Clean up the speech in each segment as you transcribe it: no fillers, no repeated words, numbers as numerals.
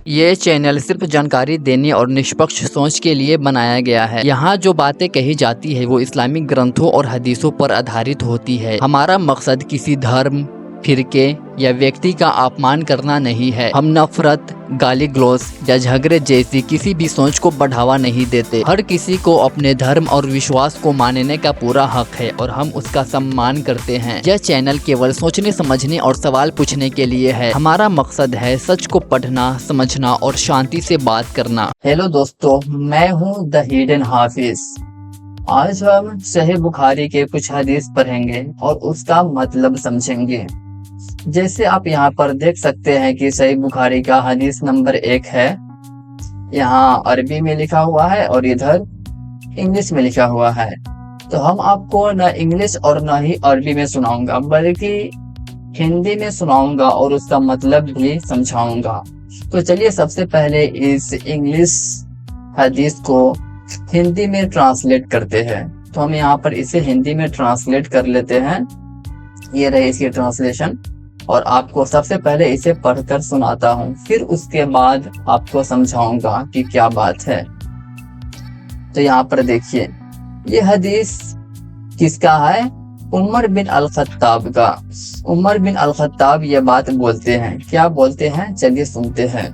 یہ چینل صرف جانکاری دینے اور نشپکش سوچ کے لیے بنایا گیا ہے۔ یہاں جو باتیں کہی جاتی ہے وہ اسلامی گرنتھوں اور حدیثوں پر آدھارت ہوتی ہے۔ ہمارا مقصد کسی دھرم، فرقے یا ویکتی کا اپمان کرنا نہیں ہے۔ ہم نفرت، گالی گلوچ یا جھگڑے جیسی کسی بھی سوچ کو بڑھاوا نہیں دیتے۔ ہر کسی کو اپنے دھرم اور وشواس کو ماننے کا پورا حق ہے اور ہم اس کا سمان کرتے ہیں۔ یہ چینل کیول سوچنے، سمجھنے اور سوال پوچھنے کے لیے ہے۔ ہمارا مقصد ہے سچ کو پڑھنا، سمجھنا اور شانتی سے بات کرنا۔ ہیلو دوستو، میں ہوں دی ہڈن حافظ۔ آج ہم صحیح بخاری کے کچھ حدیث پڑھیں گے اور اس کا مطلب سمجھیں گے۔ جیسے آپ یہاں پر دیکھ سکتے ہیں کہ صحیح بخاری کا حدیث نمبر 1 ہے۔ یہاں عربی میں لکھا ہوا ہے اور ادھر انگلش میں لکھا ہوا ہے۔ تو ہم آپ کو نہ انگلش اور نہ ہی عربی میں سناؤں گا بلکہ ہندی میں سناؤں گا اور اس کا مطلب بھی سمجھاؤں گا۔ تو چلیے سب سے پہلے اس انگلش حدیث کو ہندی میں ٹرانسلیٹ کرتے ہیں۔ تو ہم یہاں پر اسے ہندی میں ٹرانسلیٹ کر لیتے ہیں۔ یہ رہی اس کی ٹرانسلیشن اور آپ کو سب سے پہلے اسے پڑھ کر سناتا ہوں، پھر اس کے بعد آپ کو سمجھاؤں گا کہ کیا بات ہے۔ تو یہاں پر دیکھیے، یہ حدیث کس کا ہے؟ عمر بن الخطاب کا۔ عمر بن الخطاب یہ بات بولتے ہیں۔ کیا بولتے ہیں؟ چلیے سنتے ہیں۔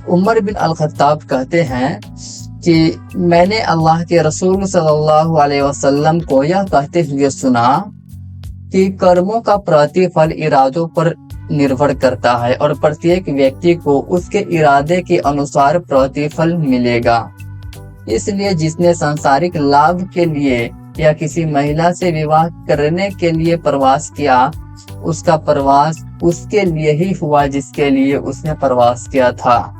عمر بن الخطاب کہتے ہیں کہ میں نے اللہ کے رسول صلی اللہ علیہ وسلم کو یہ کہتے ہوئے سنا کہ کرموں کا پرتیفل ارادوں پر نربھر کرتا ہے اور پرتیک ویکتی کو اس کے ارادے کے انوسار پرتیفل ملے گا۔ اس لیے جس نے سنسارک لابھ کے لیے یا کسی مہیلا سے وواہ کرنے کے لیے پرواز کیا، اس کا پرواز اس کے لیے ہی ہوا جس کے لیے اس نے پرواز کیا تھا۔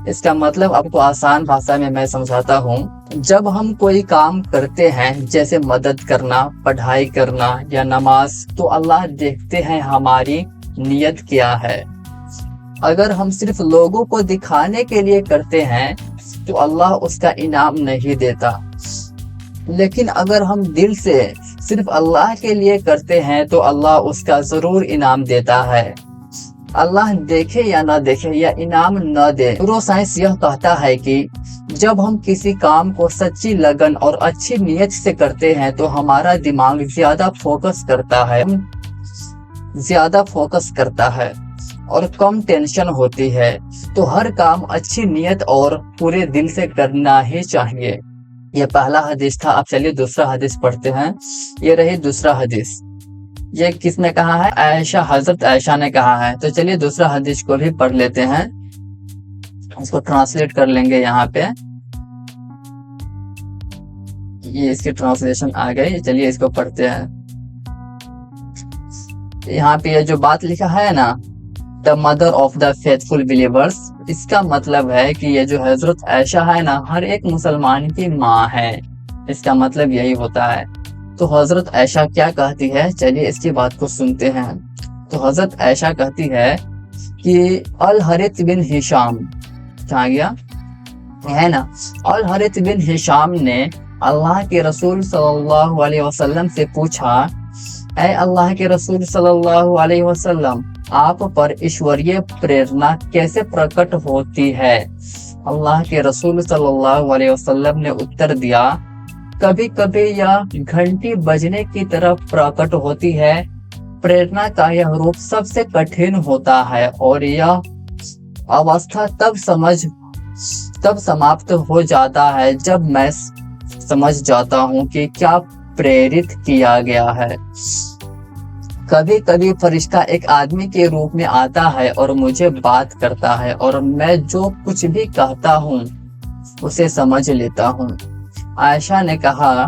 اس کا مطلب آپ کو آسان بھاشا میں سمجھاتا ہوں۔ جب ہم کوئی کام کرتے ہیں جیسے مدد کرنا، پڑھائی کرنا یا نماز، تو اللہ دیکھتے ہیں ہماری نیت کیا ہے۔ اگر ہم صرف لوگوں کو دکھانے کے لیے کرتے ہیں تو اللہ اس کا انعام نہیں دیتا، لیکن اگر ہم دل سے صرف اللہ کے لیے کرتے ہیں تو اللہ اس کا ضرور انعام دیتا ہے۔ اللہ دیکھے یا نہ دیکھے یا انعام نہ دے، نیورو سائنس یہ کہتا ہے کہ جب ہم کسی کام کو سچی لگن اور اچھی نیت سے کرتے ہیں تو ہمارا دماغ زیادہ فوکس کرتا ہے اور کم ٹینشن ہوتی ہے۔ تو ہر کام اچھی نیت اور پورے دل سے کرنا ہی چاہیے۔ یہ پہلا حدیث تھا۔ اب چلیے دوسرا حدیث پڑھتے ہیں۔ یہ رہی دوسرا حدیث۔ یہ کس نے کہا ہے؟ عائشہ، حضرت عائشہ نے کہا ہے۔ تو چلیے دوسرا حدیث کو بھی پڑھ لیتے ہیں۔ اس کو ٹرانسلیٹ کر لیں گے یہاں پہ۔ یہ اس کی ٹرانسلیشن آ گئی۔ چلیے اس کو پڑھتے ہیں۔ یہاں پہ یہ جو بات لکھا ہے نا، the mother of the faithful believers، اس کا مطلب ہے کہ یہ جو حضرت عائشہ ہے نا، ہر ایک مسلمان کی ماں ہے۔ اس کا مطلب یہی ہوتا ہے۔ تو حضرت عائشہ کیا کہتی ہے؟ چلیے اس کی بات کو سنتے ہیں۔ تو حضرت عائشہ کہتی ہے کہ الحارث بن ہشام، کہاں گیا ہے نا، الحارث بن ہشام نے اللہ کے رسول صلی اللہ علیہ وسلم سے پوچھا، اے اللہ کے رسول صلی اللہ علیہ وسلم، آپ پر ایشوریہ پریرنا کیسے پرکٹ ہوتی ہے؟ اللہ کے رسول صلی اللہ علیہ وسلم نے اتر دیا، کبھی کبھی یہ گھنٹی بجنے کی طرف پرکٹ ہوتی ہے۔ پریرنا کا یہ روپ سب سے کٹھن ہوتا ہے اور یہ اوستھا تب سماپت ہو جاتا ہے جب میں سمجھ جاتا ہوں کہ کیا پریرت کیا گیا ہے۔ کبھی کبھی فرشتہ ایک آدمی کے روپ میں آتا ہے اور مجھے بات کرتا ہے اور میں جو کچھ بھی کہتا ہوں اسے سمجھ لیتا ہوں۔ عائشہ نے کہا،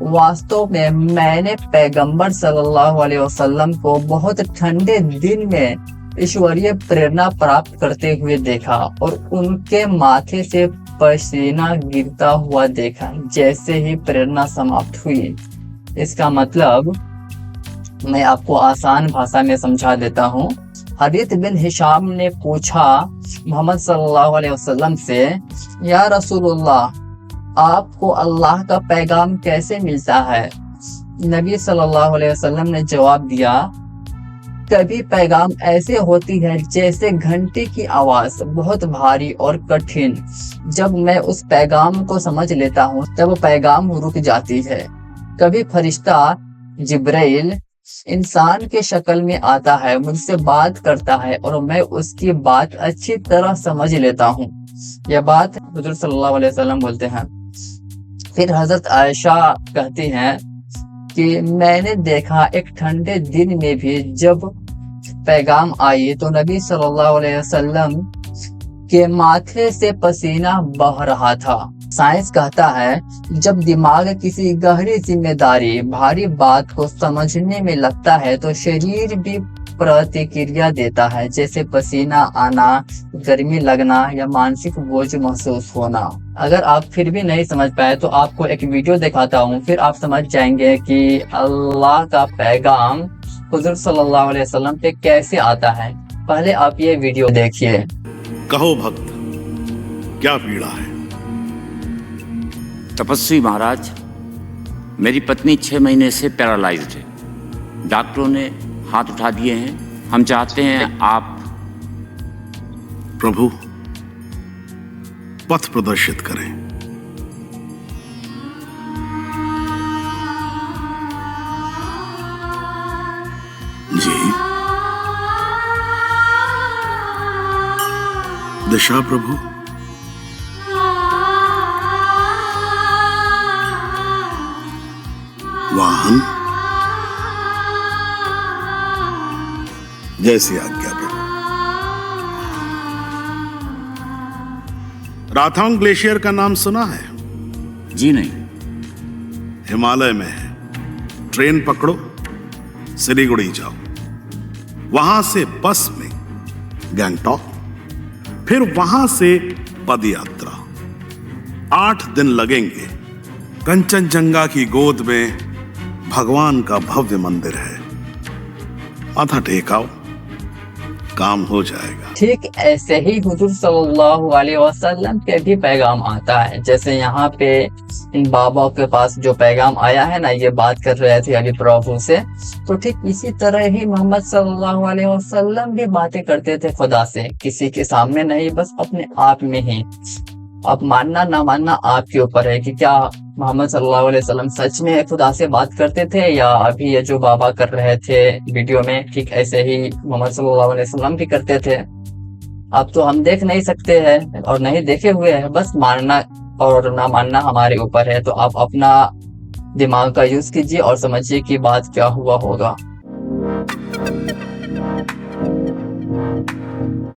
واستو میں نے پیغمبر صلی اللہ علیہ وسلم کو بہت ٹھنڈے دن میں ایشوریہ پریرنا پراپت کرتے ہوئے دیکھا اور ان کے ماتھے سے پسینہ گرتا ہوا دیکھا جیسے ہی پریرنا سماپت ہوئی۔ اس کا مطلب میں آپ کو آسان بھاشا میں سمجھا دیتا ہوں۔ حارث بن ہشام نے پوچھا محمد صلی اللہ علیہ وسلم سے، یا رسول اللہ، آپ کو اللہ کا پیغام کیسے ملتا ہے؟ نبی صلی اللہ علیہ وسلم نے جواب دیا، کبھی پیغام ایسے ہوتی ہے جیسے گھنٹی کی آواز، بہت بھاری اور کٹھن۔ جب میں اس پیغام کو سمجھ لیتا ہوں تب پیغام رک جاتی ہے۔ کبھی فرشتہ جبرائیل انسان کے شکل میں آتا ہے، مجھ سے بات کرتا ہے اور میں اس کی بات اچھی طرح سمجھ لیتا ہوں۔ یہ بات حضور صلی اللہ علیہ وسلم بولتے ہیں۔ پھر حضرت عائشہ کہتی ہیں کہ میں نے دیکھا ایک ٹھنڈے دن میں بھی جب پیغام آئی تو نبی صلی اللہ علیہ وسلم کے ماتھے سے پسینہ بہہ رہا تھا۔ سائنس کہتا ہے جب دماغ کسی گہری ذمہ داری، بھاری بات کو سمجھنے میں لگتا ہے تو شریر بھی پرتکریا دیتا ہے، جیسے پسینہ آنا، گرمی لگنا یا مانسک بوجھ محسوس ہونا۔ اگر آپ پھر بھی نہیں سمجھ پائے تو آپ کو ایک ویڈیو دکھاتا ہوں، پھر آپ سمجھ جائیں گے کہ اللہ کا پیغام حضور صلی اللہ علیہ وسلم پہ کیسے آتا ہے۔ پہلے آپ یہ ویڈیو دیکھیے۔ کہو بھکت کیا پیڑا ہے؟ تپسوی مہاراج، میری پتنی 6 مہینے سے پیرالائزڈ ہے۔ ڈاکٹروں نے ہاتھ اٹھا دیے ہیں۔ ہم چاہتے ہیں آپ پربھو پتھ پردرشت کریں۔ جی دشا پربھو۔ واہن جیسی آجھا پربھو۔ راتھانگ گلیشیئر کا نام سنا ہے؟ جی نہیں۔ ہمالیہ میں ہے۔ ٹرین پکڑو، سلیگوڑی جاؤ، وہاں سے بس میں گینگٹاک، پھر وہاں سے پد یاترا۔ 8 دن لگیں گے۔ کنچن جنگا کی گود میں بھگوان کا بھویہ مندر ہے، ماتھا ٹیکاؤ، کام ہو جائے گا۔ ٹھیک ایسے ہی حضور صلی اللہ علیہ وسلم پہ بھی پیغام آتا ہے، جیسے یہاں پہ ان بابا کے پاس جو پیغام آیا ہے نا، یہ بات کر رہے تھے علی پربھو سے، تو ٹھیک اسی طرح ہی محمد صلی اللہ علیہ وسلم بھی باتیں کرتے تھے خدا سے، کسی کے سامنے نہیں، بس اپنے آپ میں ہی۔ اب ماننا نہ ماننا آپ کے اوپر ہے کہ کیا محمد صلی اللہ علیہ وسلم سچ میں خدا سے بات کرتے تھے، یا ابھی یہ جو بابا کر رہے تھے ویڈیو میں ٹھیک ایسے ہی محمد صلی اللہ علیہ وسلم بھی کرتے تھے۔ اب تو ہم دیکھ نہیں سکتے ہیں اور نہیں دیکھے ہوئے ہیں، بس ماننا اور نہ ماننا ہمارے اوپر ہے۔ تو آپ اپنا دماغ کا یوز کیجیے اور سمجھیے کہ بات کیا ہوا ہوگا۔